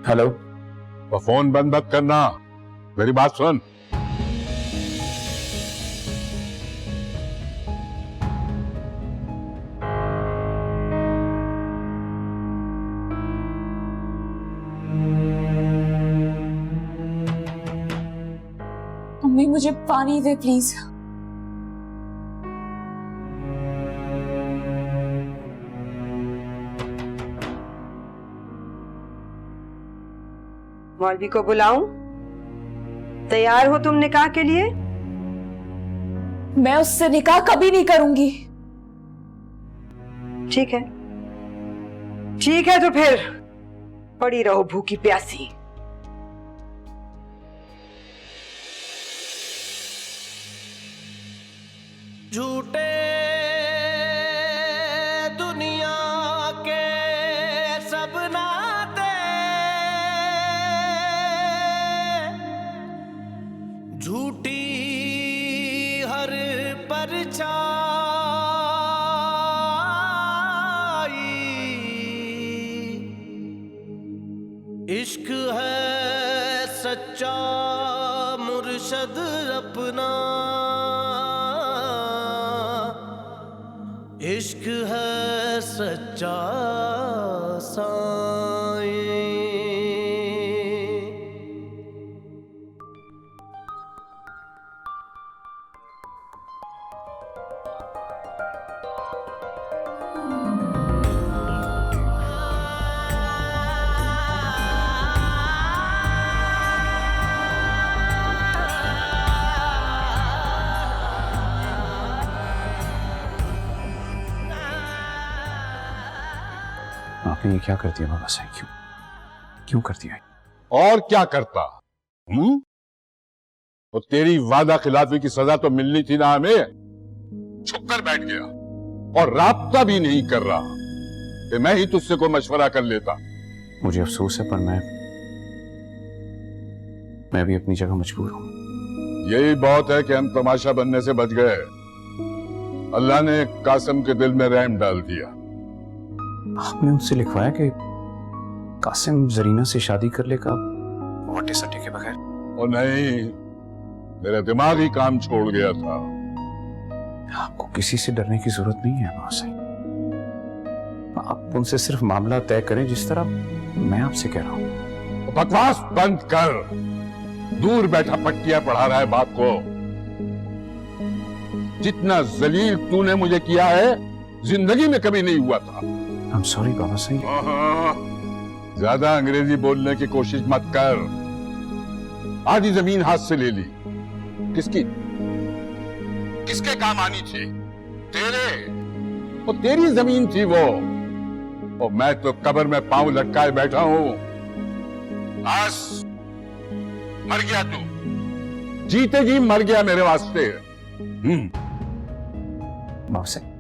Hello. वो phone बंद मत करना, मेरी बात सुन। मम्मी मुझे पानी दे प्लीज। मौलवी को बुलाऊं? तैयार हो तुम निकाह के लिए? मैं उससे निकाह कभी नहीं करूंगी। ठीक है, ठीक है, तो फिर पड़ी रहो भूखी प्यासी। झूठे दुनिया के सब नाते, झूठी हर परछाई, इश्क है सच्चा मुर्शद अपना, इश्क है सच्चा साईं। आपने ये क्या कर दिया बाबा साहब? क्यों क्यों कर दिया? और क्या करता? तो तेरी वादा खिलाफी की सजा तो मिलनी थी ना हमें। छुप कर बैठ गया और राब्ता भी नहीं कर रहा कि मैं ही तुझसे कोई मशवरा कर लेता। मुझे अफसोस है, पर मैं भी अपनी जगह मजबूर हूं। यही बहुत है कि हम तमाशा बनने से बच गए। अल्लाह ने कासिम के दिल में रहम डाल दिया। आपने उनसे लिखवाया कि कासिम जरीना से शादी कर लेगा वटे सटे के बगैर? और नहीं, मेरा दिमाग ही काम छोड़ गया था। आपको किसी से डरने की जरूरत नहीं है बाबा साहब। आप उनसे सिर्फ मामला तय करें जिस तरह मैं आपसे कह रहा हूं। बकवास बंद कर। दूर बैठा पट्टियां पढ़ा रहा है बाप को। जितना जलील तूने मुझे किया है जिंदगी में कभी नहीं हुआ था। I'm sorry बाबा साहब। ज्यादा अंग्रेजी बोलने की कोशिश मत कर। आधी जमीन हाथ से ले ली। किसकी? किसके काम आनी थी? तेरे। वो तेरी जमीन थी वो। और मैं तो कब्र में पांव लटकाए बैठा हूं। बस मर गया तू। जीते जी मर गया मेरे वास्ते। बाबा साहब